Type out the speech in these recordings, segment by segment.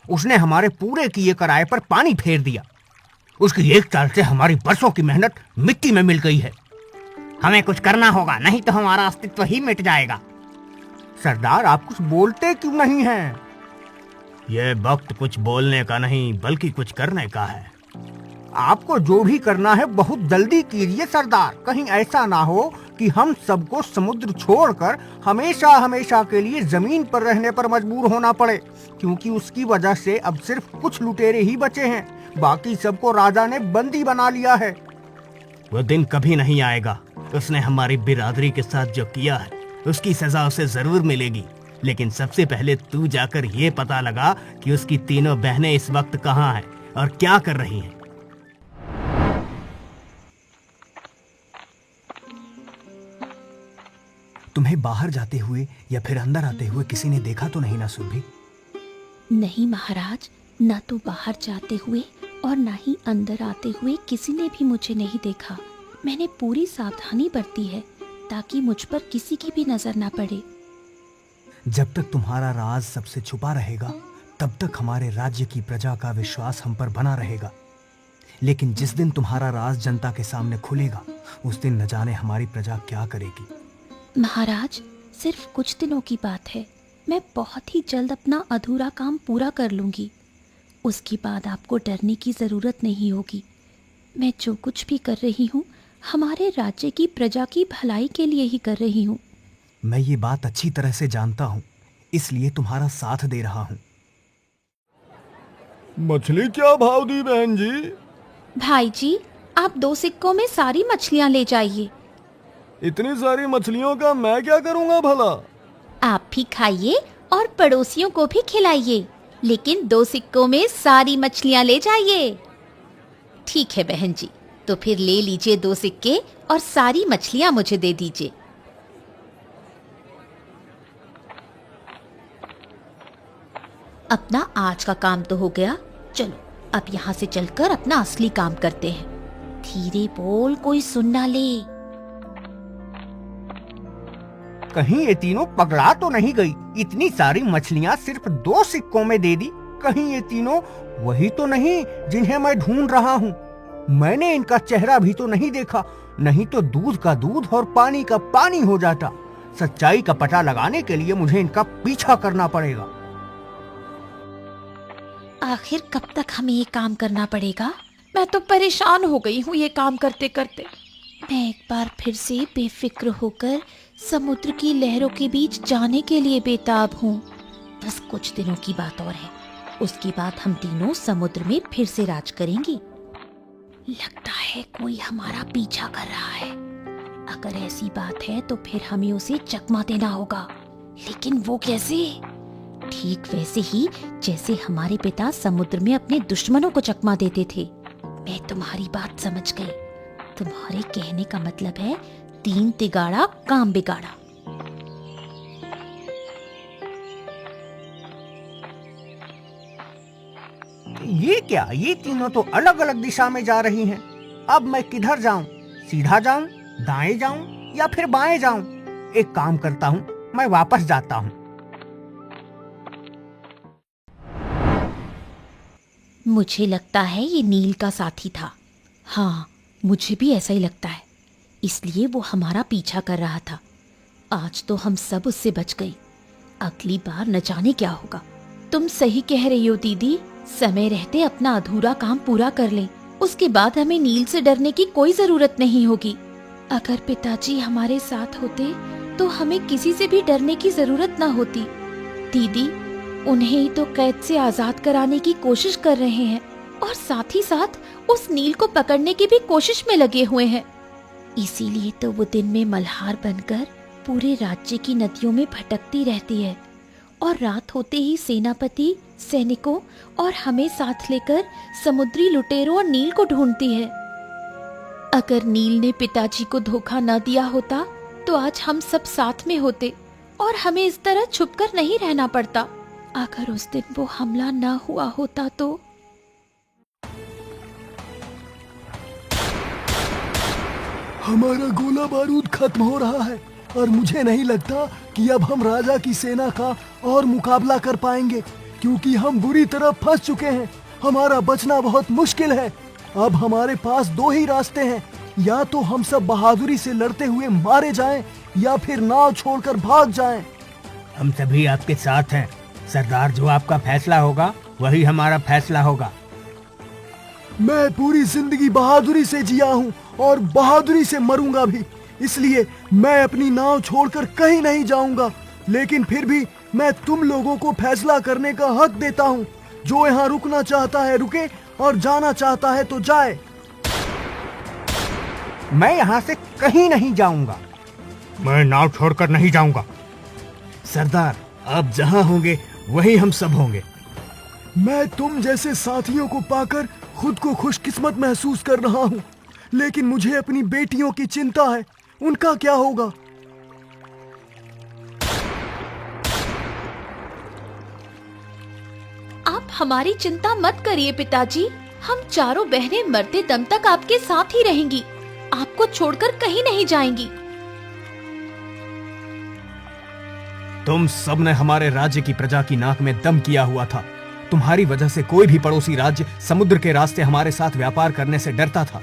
उसने हमारे पूरे किए किराए पर पानी फेर दिया। उसकी एक चाल से हमारी बरसों की मेहनत मिट्टी में मिल गई है। हमें कुछ करना होगा, नहीं तो हमारा अस्तित्व ही मिट जाएगा। सरदार, आप कुछ बोलते क्यों नहीं हैं? यह वक्त कुछ बोलने का नहीं बल्कि कुछ करने का है। आपको जो भी करना है बहुत जल्दी कीजिए सरदार। कहीं ऐसा ना हो कि हम सबको समुद्र छोड़कर हमेशा हमेशा के लिए जमीन पर रहने पर मजबूर होना पड़े, क्योंकि उसकी वजह से अब सिर्फ कुछ लुटेरे ही बचे हैं। बाकी सबको राजा ने बंदी बना लिया है। वह दिन कभी नहीं आएगा। उसने हमारी बिरादरी के साथ जो किया है उसकी सजा उसे जरूर मिलेगी। लेकिन सबसे पहले तू जाकर ये पता लगा कि उसकी तीनों बहनें इस वक्त कहाँ हैं और क्या कर रही हैं। तुम्हें बाहर जाते हुए या फिर अंदर आते हुए किसी ने देखा तो नहीं ना सुरभि? नहीं महाराज, न तो बाहर जाते हुए और न ही अंदर आते हुए किसी ने भी मुझे नहीं देखा। मैंने पूरी सावधानी बरती है ताकि मुझ पर किसी की भी नजर ना पड़े। जब तक तुम्हारा राज सबसे छुपा रहेगा तब तक हमारे राज्य की प्रजा का विश्वास हम पर बना रहेगा। लेकिन जिस दिन तुम्हारा राज जनता के सामने खुलेगा उस दिन न जाने हमारी प्रजा क्या करेगी। महाराज, सिर्फ कुछ दिनों की बात है। मैं बहुत ही जल्द अपना अधूरा काम पूरा कर लूंगी। उसके बाद आपको डरने की जरूरत नहीं होगी। मैं जो कुछ भी कर रही हूँ हमारे राज्य की प्रजा की भलाई के लिए ही कर रही हूँ। मैं ये बात अच्छी तरह से जानता हूँ, इसलिए तुम्हारा साथ दे रहा हूँ। मछली क्या भाव दी बहन जी? भाई जी, आप 2 सिक्कों में सारी मछलियाँ ले जाइए। इतनी सारी मछलियों का मैं क्या करूँगा भला? आप भी खाइए और पड़ोसियों को भी खिलाइए, लेकिन 2 सिक्कों में सारी मछलियाँ ले जाइए। ठीक है बहन जी, तो फिर ले लीजिए 2 सिक्के और सारी मछलियाँ मुझे दे दीजिए। अपना आज का काम तो हो गया, चलो अब यहाँ से चलकर अपना असली काम करते हैं। धीरे बोल, कोई सुन ना ले। कहीं ये तीनों पगला तो नहीं गई? इतनी सारी मछलियाँ सिर्फ 2 सिक्कों में दे दी। कहीं ये तीनों वही तो नहीं जिन्हें मैं ढूंढ रहा हूँ? मैंने इनका चेहरा भी तो नहीं देखा, नहीं तो दूध का दूध और पानी का पानी हो जाता। सच्चाई का पता लगाने के लिए मुझे इनका पीछा करना पड़ेगा। आखिर कब तक हमें ये काम करना पड़ेगा? मैं तो परेशान हो गई हूँ ये काम करते करते। मैं एक बार फिर से बेफिक्र होकर समुद्र की लहरों के बीच जाने के लिए बेताब हूँ। बस कुछ दिनों की बात और है, उसके बाद हम तीनों समुद्र में फिर से राज करेंगे। लगता है कोई हमारा पीछा कर रहा है। अगर ऐसी बात है तो फिर हमें उसे चकमा देना होगा। लेकिन वो कैसे? ठीक वैसे ही जैसे हमारे पिता समुद्र में अपने दुश्मनों को चकमा देते थे। मैं तुम्हारी बात समझ गई। तुम्हारे कहने का मतलब है 3 तिगाड़ा काम बिगाड़ा। ये क्या? ये तीनों तो अलग अलग दिशा में जा रही हैं। अब मैं किधर जाऊं? सीधा जाऊं, दाएं जाऊं या फिर बाएं जाऊं? एक काम करता हूं, मैं वापस जाता हूं। मुझे लगता है ये नील का साथी था। हाँ, मुझे भी ऐसा ही लगता है। इसलिए वो हमारा पीछा कर रहा था। आज तो हम सब उससे बच गए। अगली बार न जाने क्या होगा। तुम सही कह रही हो दीदी। समय रहते अपना अधूरा काम पूरा कर लें, उसके बाद हमें नील से डरने की कोई जरूरत नहीं होगी। अगर पिताजी हमारे साथ होते तो हमें किसी से भी डरने की जरूरत न होती। दीदी उन्हें ही तो कैद से आजाद कराने की कोशिश कर रहे हैं और साथ ही साथ उस नील को पकड़ने की भी कोशिश में लगे हुए हैं। इसीलिए तो वो दिन में मल्हार बनकर पूरे राज्य की नदियों में भटकती रहती है और रात होते ही सेनापति, सैनिकों और हमें साथ लेकर समुद्री लुटेरों और नील को ढूंढती है। अगर नील ने पिताजी को धोखा न दिया होता तो आज हम सब साथ में होते और हमें इस तरह छुपकर नहीं रहना पड़ता। अगर उस दिन वो हमला न हुआ होता तो। हमारा गोला बारूद खत्म हो रहा है और मुझे नहीं लगता कि अब हम राजा की सेना का और मुकाबला कर पाएंगे। क्योंकि हम बुरी तरह फंस चुके हैं। हमारा बचना बहुत मुश्किल है। अब हमारे पास दो ही रास्ते हैं, या तो हम सब बहादुरी से लड़ते हुए मारे जाएं, या फिर नाव छोड़कर भाग जाएं। हम सभी आपके साथ हैं सरदार। जो आपका फैसला होगा वही हमारा फैसला होगा। मैं पूरी जिंदगी बहादुरी से जिया हूँ और बहादुरी से मरूंगा भी, इसलिए मैं अपनी नाव छोड़कर कहीं नहीं जाऊंगा। लेकिन फिर भी मैं तुम लोगों को फैसला करने का हक देता हूँ। जो यहाँ रुकना चाहता है रुके और जाना चाहता है तो जाए। मैं यहाँ से कहीं नहीं जाऊंगा। मैं नाव छोड़कर नहीं जाऊंगा। सरदार, आप जहां होंगे वहीं हम सब होंगे। मैं तुम जैसे साथियों को पाकर खुद को खुशकिस्मत महसूस कर रहा हूँ, लेकिन मुझे अपनी बेटियों की चिंता है। उनका क्या होगा? आप हमारी चिंता मत करिए पिताजी। हम चारों बहनें मरते दम तक आपके साथ ही रहेंगी। आपको छोड़कर कहीं नहीं जाएंगी। तुम सब ने हमारे राज्य की प्रजा की नाक में दम किया हुआ था। तुम्हारी वजह से कोई भी पड़ोसी राज्य समुद्र के रास्ते हमारे साथ व्यापार करने से डरता था।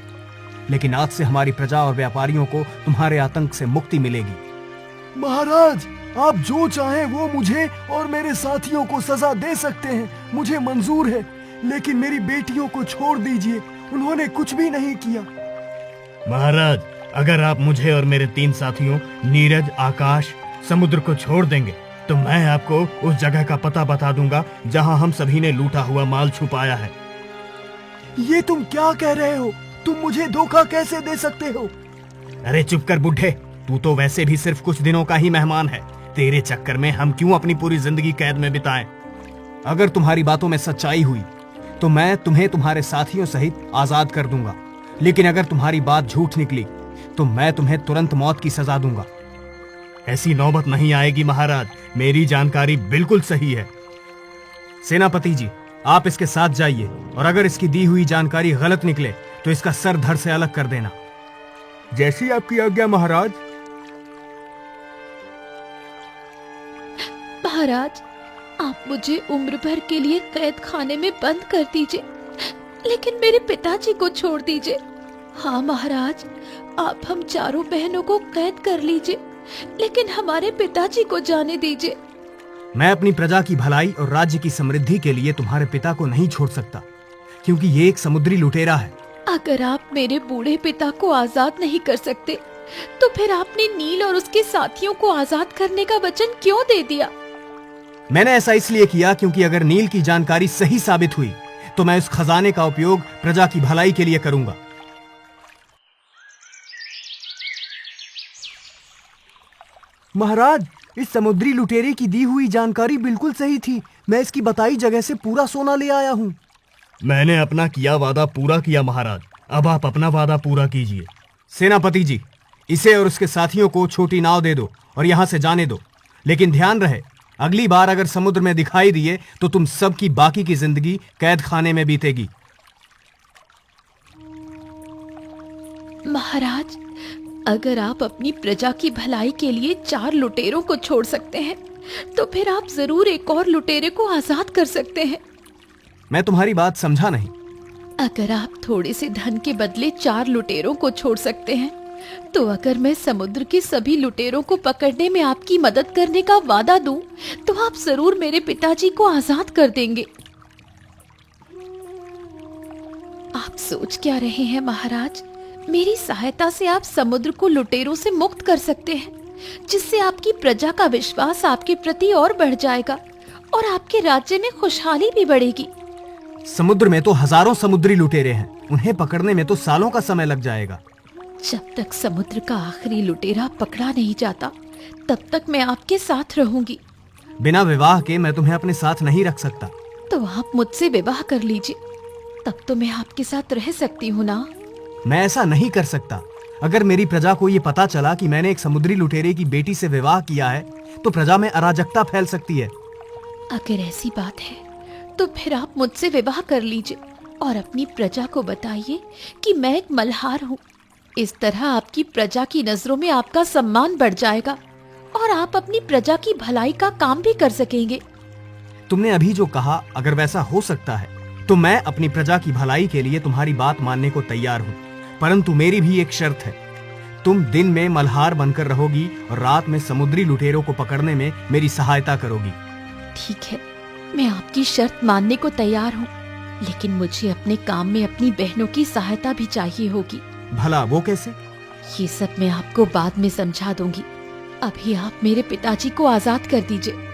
लेकिन आज से हमारी प्रजा और व्यापारियों को तुम्हारे आतंक से मुक्ति मिलेगी। महाराज, आप जो चाहें वो मुझे और मेरे साथियों को सजा दे सकते हैं, मुझे मंजूर है। लेकिन मेरी बेटियों को छोड़ दीजिए, उन्होंने कुछ भी नहीं किया। महाराज, अगर आप मुझे और मेरे 3 साथियों नीरज, आकाश, समुद्र को छोड़ देंगे तो मैं आपको उस जगह का पता बता दूंगा जहां हम सभी ने लूटा हुआ माल छुपाया है। ये तुम क्या कह रहे हो? तुम मुझे धोखा कैसे दे सकते हो? अरे चुप कर बुढ़े, तू तो वैसे भी सिर्फ कुछ दिनों का ही मेहमान है। तेरे चक्कर में हम क्यों अपनी पूरी जिंदगी कैद में बिताएं? अगर तुम्हारी बातों में सच्चाई हुई तो मैं तुम्हें तुम्हारे साथियों सहित आजाद कर दूंगा। लेकिन अगर तुम्हारी बात झूठ निकली तो मैं तुम्हें तुरंत मौत की सजा दूंगा। ऐसी नौबत नहीं आएगी महाराज, मेरी जानकारी बिल्कुल सही है। सेनापति जी, आप इसके साथ जाइए और अगर इसकी दी हुई जानकारी गलत निकले तो इसका सर धड़ से अलग कर देना। जैसी आपकी आज्ञा महाराज। महाराज, आप मुझे उम्र भर के लिए कैद खाने में बंद कर दीजिए, लेकिन मेरे पिताजी को छोड़ दीजिए। हाँ महाराज, आप हम चारों बहनों को कैद कर लीजिए, लेकिन हमारे पिताजी को जाने दीजिए। मैं अपनी प्रजा की भलाई और राज्य की समृद्धि के लिए तुम्हारे पिता को नहीं छोड़ सकता, क्योंकि ये एक समुद्री लुटेरा है। अगर आप मेरे बूढ़े पिता को आजाद नहीं कर सकते, तो फिर आपने नील और उसके साथियों को आजाद करने का वचन क्यों दे दिया? मैंने ऐसा इसलिए किया क्योंकि अगर नील की जानकारी सही साबित हुई तो मैं उस खजाने का उपयोग प्रजा की भलाई के लिए करूंगा। महाराज, इस समुद्री लुटेरे की दी हुई जानकारी बिल्कुल सही थी। मैं इसकी बताई जगह से पूरा सोना ले आया हूँ। मैंने अपना किया वादा पूरा किया महाराज, अब आप अपना वादा पूरा कीजिए। सेनापति जी, इसे और उसके साथियों को छोटी नाव दे दो और यहाँ से जाने दो। लेकिन ध्यान रहे, अगली बार अगर समुद्र में दिखाई दिए तो तुम सबकी बाकी की जिंदगी कैद खाने में बीतेगी। महाराज, अगर आप अपनी प्रजा की भलाई के लिए 4 लुटेरों को छोड़ सकते हैं, तो फिर आप जरूर एक और लुटेरे को आजाद कर सकते हैं। मैं तुम्हारी बात समझा नहीं। अगर आप थोड़े से धन के बदले 4 लुटेरों को छोड़ सकते हैं, तो अगर मैं समुद्र के सभी लुटेरों को पकड़ने में आपकी मदद करने का वादा दूं, तो आप जरूर मेरे पिताजी को आजाद कर देंगे। आप सोच क्या रहे हैं महाराज? मेरी सहायता से आप समुद्र को लुटेरों से मुक्त कर सकते हैं, जिससे आपकी प्रजा का विश्वास आपके प्रति और बढ़ जाएगा और आपके राज्य में खुशहाली भी बढ़ेगी। समुद्र में तो हजारों समुद्री लुटेरे हैं, उन्हें पकड़ने में तो सालों का समय लग जाएगा। जब तक समुद्र का आखिरी लुटेरा पकड़ा नहीं जाता, तब तक मैं आपके साथ रहूंगी। बिना विवाह के मैं तुम्हें अपने साथ नहीं रख सकता। तो आप मुझसे विवाह कर लीजिए, तब तो मैं आपके साथ रह सकती हूँ ना। मैं ऐसा नहीं कर सकता। अगर मेरी प्रजा को ये पता चला कि मैंने एक समुद्री लुटेरे की बेटी से विवाह किया है, तो प्रजा में अराजकता फैल सकती है। अगर ऐसी बात है तो फिर आप मुझसे विवाह कर लीजिए और अपनी प्रजा को बताइए कि मैं एक मल्हार हूँ। इस तरह आपकी प्रजा की नजरों में आपका सम्मान बढ़ जाएगा और आप अपनी प्रजा की भलाई का काम भी कर सकेंगे। तुमने अभी जो कहा, अगर वैसा हो सकता है तो मैं अपनी प्रजा की भलाई के लिए तुम्हारी बात मानने को तैयार हूँ, परंतु मेरी भी एक शर्त है। तुम दिन में मल्हार बनकर रहोगी और रात में समुद्री लुटेरों को पकड़ने में मेरी सहायता करोगी। ठीक है, मैं आपकी शर्त मानने को तैयार हूँ, लेकिन मुझे अपने काम में अपनी बहनों की सहायता भी चाहिए होगी। भला वो कैसे? ये सब मैं आपको बाद में समझा दूंगी। अभी आप मेरे पिताजी को आजाद कर दीजिए।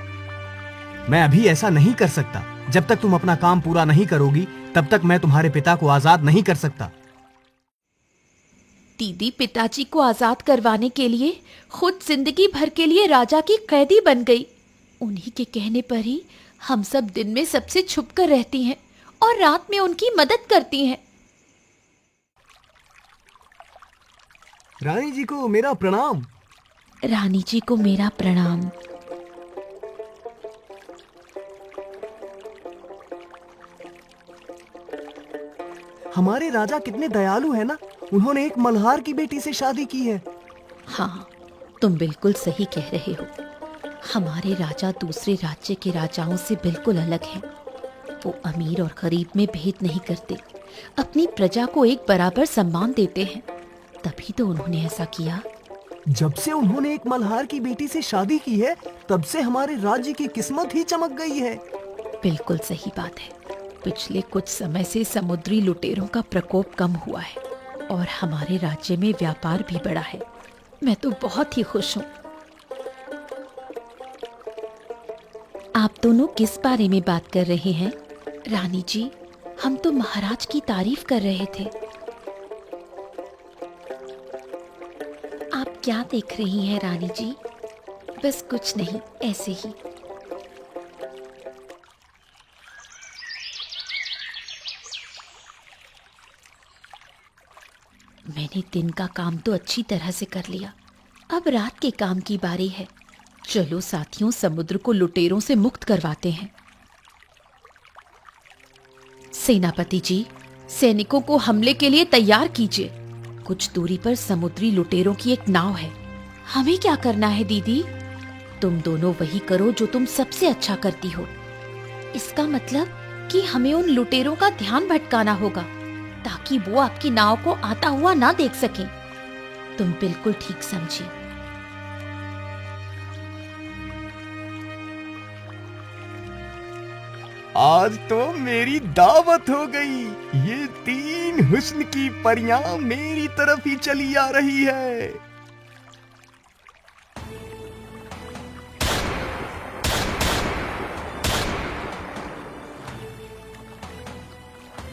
मैं अभी ऐसा नहीं कर सकता। जब तक तुम अपना काम पूरा नहीं करोगी तब तक मैं तुम्हारे पिता को आजाद नहीं कर सकता। दीदी पिताजी को आजाद करवाने के लिए खुद जिंदगी भर के लिए राजा की कैदी बन गई। उन्हीं के कहने पर ही हम सब दिन में सबसे छुप कर रहती हैं और रात में उनकी मदद करती हैं। रानी जी को मेरा प्रणाम। रानी जी को मेरा प्रणाम। हमारे राजा कितने दयालु है ना, उन्होंने एक मल्हार की बेटी से शादी की है। हाँ, तुम बिल्कुल सही कह रहे हो। हमारे राजा दूसरे राज्य के राजाओं से बिल्कुल अलग हैं। वो अमीर और गरीब में भेद नहीं करते, अपनी प्रजा को एक बराबर सम्मान देते हैं। तभी तो उन्होंने ऐसा किया। जब से उन्होंने एक मल्हार की बेटी से शादी की है, तब से हमारे राज्य की किस्मत ही चमक गई है। बिल्कुल सही बात है। पिछले कुछ समय से समुद्री लुटेरों का प्रकोप कम हुआ है और हमारे राज्य में व्यापार भी बढ़ा है। मैं तो बहुत ही खुश हूँ। आप दोनों किस बारे में बात कर रहे हैं? रानी जी, हम तो महाराज की तारीफ कर रहे थे। आप क्या देख रही हैं रानी जी? बस कुछ नहीं, ऐसे ही। मैंने दिन का काम तो अच्छी तरह से कर लिया, अब रात के काम की बारी है। चलो साथियों, समुद्र को लुटेरों से मुक्त करवाते हैं। सेनापति जी, सैनिकों को हमले के लिए तैयार कीजिए। कुछ दूरी पर समुद्री लुटेरों की एक नाव है। हमें क्या करना है दीदी? तुम दोनों वही करो जो तुम सबसे अच्छा करती हो। इसका मतलब कि हमें उन लुटेरों का ध्यान भटकाना होगा ताकि वो आपकी नाव को आता हुआ ना देख सकें। तुम बिल्कुल ठीक समझी। आज तो मेरी दावत हो गई। ये 3 हुस्न की परियां मेरी तरफ ही चली आ रही है।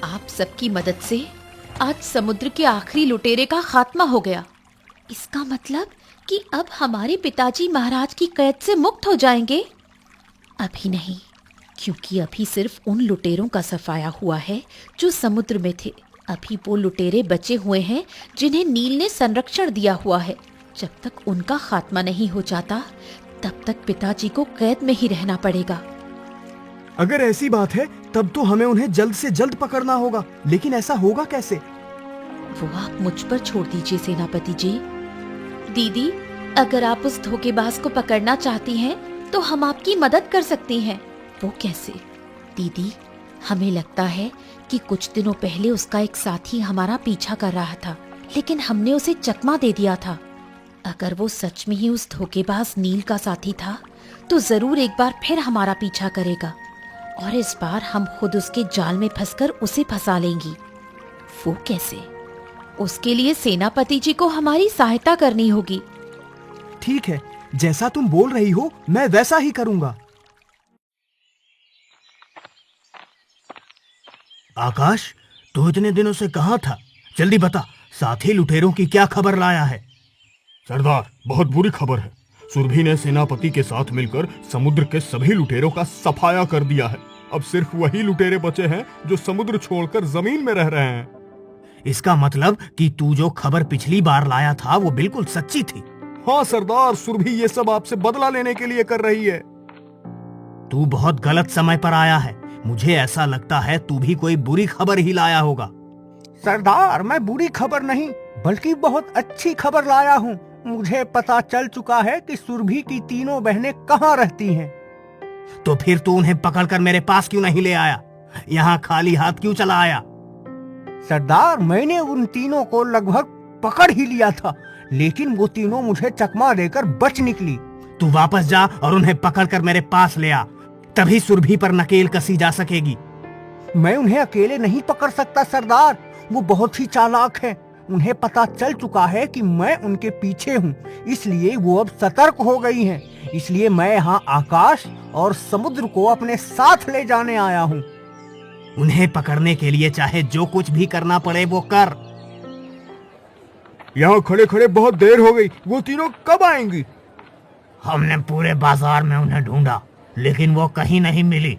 आप सबकी मदद से आज समुद्र के आखिरी लुटेरे का खात्मा हो गया। इसका मतलब कि अब हमारे पिताजी महाराज की कैद से मुक्त हो जाएंगे। अभी नहीं, क्योंकि अभी सिर्फ उन लुटेरों का सफाया हुआ है जो समुद्र में थे। अभी वो लुटेरे बचे हुए हैं जिन्हें नील ने संरक्षण दिया हुआ है। जब तक उनका खात्मा नहीं हो जाता तब तक पिताजी को कैद में ही रहना पड़ेगा। अगर ऐसी बात है तब तो हमें उन्हें जल्द से जल्द पकड़ना होगा, लेकिन ऐसा होगा कैसे? वो आप मुझ पर छोड़ दीजिए सेनापति जी। दीदी, अगर आप उस धोखेबाज को पकड़ना चाहती हैं तो हम आपकी मदद कर सकती हैं। वो कैसे? दीदी, हमें लगता है कि कुछ दिनों पहले उसका एक साथी हमारा पीछा कर रहा था, लेकिन हमने उसे चकमा दे दिया था। अगर वो सच में ही उस धोखेबाज नील का साथी था तो जरूर एक बार फिर हमारा पीछा करेगा और इस बार हम खुद उसके जाल में फंसकर उसे फंसा लेंगी। वो कैसे? उसके लिए सेनापति जी को हमारी सहायता करनी होगी। ठीक है, जैसा तुम बोल रही हो मैं वैसा ही करूंगा। आकाश, तू इतने दिनों से कहाँ था? जल्दी बता, साथी लुटेरों की क्या खबर लाया है? सरदार, बहुत बुरी खबर है। सुरभि ने सेनापति के साथ मिलकर समुद्र के सभी लुटेरों का सफाया कर दिया है। अब सिर्फ वही लुटेरे बचे हैं जो समुद्र छोड़कर जमीन में रह रहे हैं। इसका मतलब कि तू जो खबर पिछली बार लाया था वो बिल्कुल सच्ची थी। हाँ सरदार, सुरभि ये सब आपसे बदला लेने के लिए कर रही है। तू बहुत गलत समय पर आया है। मुझे ऐसा लगता है तू भी कोई बुरी खबर ही लाया होगा। सरदार, मैं बुरी खबर नहीं बल्कि बहुत अच्छी खबर लाया हूँ। मुझे पता चल चुका है कि सुरभि की तीनों बहनें कहाँ रहती हैं। तो फिर तू उन्हें पकड़कर मेरे पास क्यों नहीं ले आया? यहाँ खाली हाथ क्यों चला आया? सरदार, मैंने उन तीनों को लगभग पकड़ ही लिया था, लेकिन वो तीनों मुझे चकमा देकर बच निकली। तू वापस जा और उन्हें पकड़कर मेरे पास ले आ, तभी सुरभि पर नकेल कसी जा सकेगी। मैं उन्हें अकेले नहीं पकड़ सकता सरदार, वो बहुत ही चालाक है। उन्हें पता चल चुका है कि मैं उनके पीछे हूँ, इसलिए वो अब सतर्क हो गई हैं। इसलिए मैं यहाँ आकाश और समुद्र को अपने साथ ले जाने आया हूँ। उन्हें पकड़ने के लिए चाहे जो कुछ भी करना पड़े वो कर। यहाँ खड़े खड़े बहुत देर हो गई, वो तीनों कब आएंगी? हमने पूरे बाजार में उन्हें ढूंढा, लेकिन वो कहीं नहीं मिली।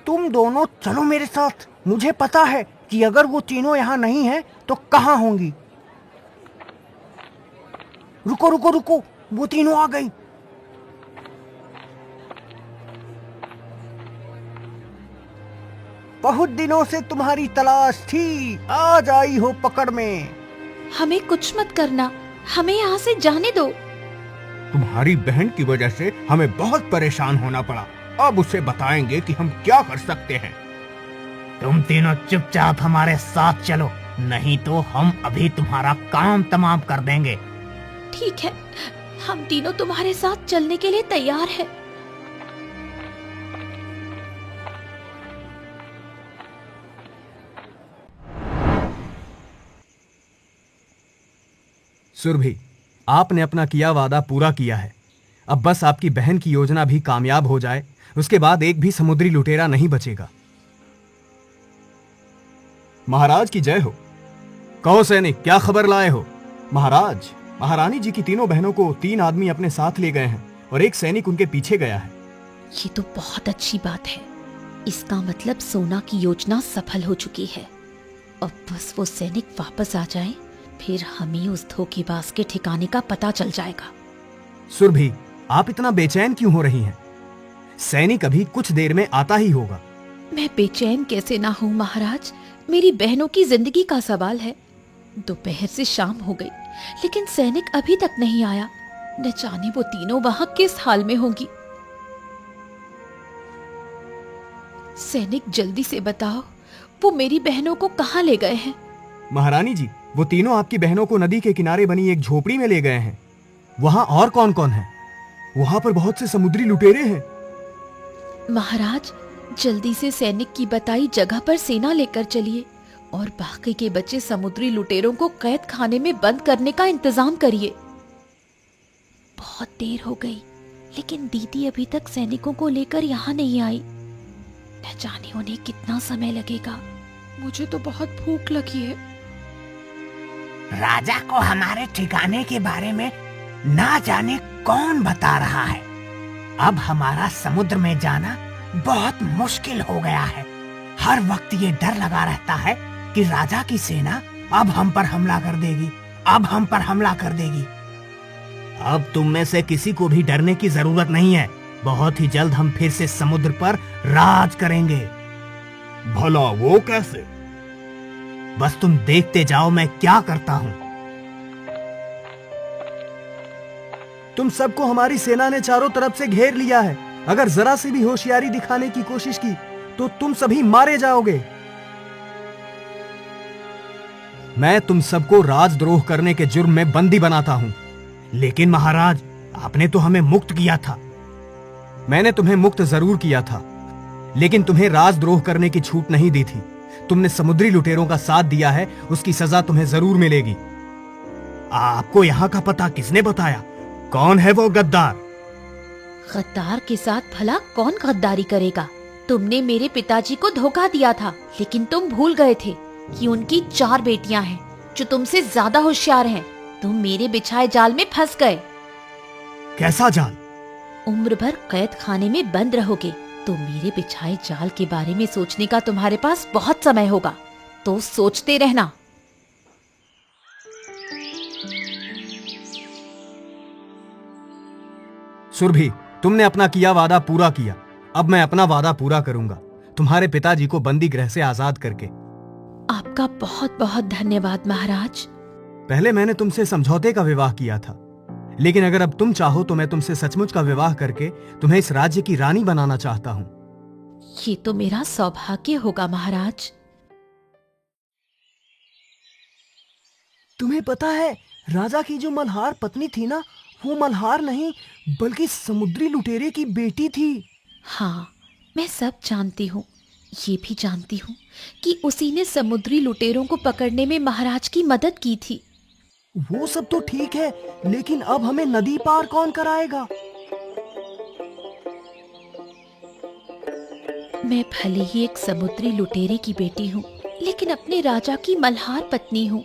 तुम दोनों चलो मेरे साथ, मुझे पता है कि अगर वो तीनों यहाँ नहीं हैं तो कहाँ होंगी। रुको रुको रुको, वो तीनों आ गई। बहुत दिनों से तुम्हारी तलाश थी, आज आई हो पकड़ में। हमें कुछ मत करना, हमें यहाँ से जाने दो। तुम्हारी बहन की वजह से हमें बहुत परेशान होना पड़ा। अब उसे बताएंगे कि हम क्या कर सकते हैं। तुम तीनों चुपचाप हमारे साथ चलो, नहीं तो हम अभी तुम्हारा काम तमाम कर देंगे। ठीक है, हम तीनों तुम्हारे साथ चलने के लिए तैयार हैं। सुरभि, आपने अपना किया वादा पूरा किया है। अब बस आपकी बहन की योजना भी कामयाब हो जाए, उसके बाद एक भी समुद्री लुटेरा नहीं बचेगा। महाराज की जय हो। कहो सैनिक, क्या खबर लाए हो? महाराज, महारानी जी की तीनों बहनों को 3 आदमी अपने साथ ले गए हैं और एक सैनिक उनके पीछे गया है। ये तो बहुत अच्छी बात है। इसका मतलब सोना की योजना सफल हो चुकी है। अब बस वो सैनिक वापस आ जाए, फिर हमें उस धोखेबाज के ठिकाने का पता चल जाएगा। सुरभि, आप इतना बेचैन क्यों हो रही हैं? सैनिक अभी कुछ देर में आता ही होगा। मैं बेचैन कैसे ना हूँ महाराज, मेरी बहनों की जिंदगी का सवाल है। दोपहर से शाम हो गई, लेकिन सैनिक अभी तक नहीं आया। न जाने वो तीनों वहां किस हाल में होंगी। सैनिक, जल्दी से बताओ, वो मेरी बहनों को कहाँ ले गए हैं? महारानी जी, वो तीनों आपकी बहनों को नदी के किनारे बनी एक झोपड़ी में ले गए हैं। वहां और कौन कौन है? वहां पर बहुत से समुद्री लुटेरे हैं। महाराज, जल्दी से सैनिक की बताई जगह पर सेना लेकर चलिए और बाकी के बचे समुद्री लुटेरों को कैद खाने में बंद करने का इंतजाम करिए। बहुत देर हो गई, लेकिन दीदी अभी तक सैनिकों को लेकर यहाँ नहीं आई। न जाने उन्हें कितना समय लगेगा। मुझे तो बहुत भूख लगी है। राजा को हमारे ठिकाने के बारे में ना जाने कौन बता रहा है। अब हमारा समुद्र में जाना बहुत मुश्किल हो गया है। हर वक्त ये डर लगा रहता है कि राजा की सेना अब हम पर हमला कर देगी, अब हम पर हमला कर देगी। अब तुम में से किसी को भी डरने की जरूरत नहीं है। बहुत ही जल्द हम फिर से समुद्र पर राज करेंगे। भला वो कैसे? बस तुम देखते जाओ मैं क्या करता हूँ। तुम सबको हमारी सेना ने चारों तरफ से घेर लिया है। अगर जरा सी भी होशियारी दिखाने की कोशिश की तो तुम सभी मारे जाओगे। मैं तुम सबको राजद्रोह करने के जुर्म में बंदी बनाता हूं। लेकिन महाराज, आपने तो हमें मुक्त किया था। मैंने तुम्हें मुक्त जरूर किया था, लेकिन तुम्हें राजद्रोह करने की छूट नहीं दी थी। तुमने समुद्री लुटेरों का साथ दिया है, उसकी सजा तुम्हें जरूर मिलेगी। आपको यहाँ का पता किसने बताया? कौन है वो गद्दार? गद्दार के साथ भला कौन गद्दारी करेगा? तुमने मेरे पिताजी को धोखा दिया था, लेकिन तुम भूल गए थे कि उनकी 4 बेटियां हैं जो तुमसे ज्यादा होशियार हैं। तुम मेरे बिछाए जाल में फंस गए। कैसा जाल? उम्र भर कैद खाने में बंद रहोगे। तो मेरे बिछाए जाल के बारे में सोचने का तुम्हारे पास बहुत समय होगा, तो सोचते रहना। सुरभि, तुमने अपना किया वादा पूरा किया। अब मैं अपना वादा पूरा करूंगा, तुम्हारे पिताजी को बंदी गृह से आजाद करके। आपका बहुत बहुत धन्यवाद महाराज। पहले मैंने तुमसे समझौते का विवाह किया था, लेकिन अगर अब तुम चाहो तो मैं तुमसे सचमुच का विवाह करके तुम्हें इस राज्य की रानी बनाना चाहता हूँ। ये तो मेरा सौभाग्य होगा महाराज। तुम्हें पता है, राजा की जो मल्हार पत्नी थी ना, वो मल्हार नहीं बल्कि समुद्री लुटेरे की बेटी थी। हाँ, मैं सब जानती हूँ। ये भी जानती हूँ कि उसी ने समुद्री लुटेरों को पकड़ने में महाराज की मदद की थी। वो सब तो ठीक है, लेकिन अब हमें नदी पार कौन कराएगा? मैं भले ही एक समुद्री लुटेरे की बेटी हूँ, लेकिन अपने राजा की मल्हार पत्नी हूँ।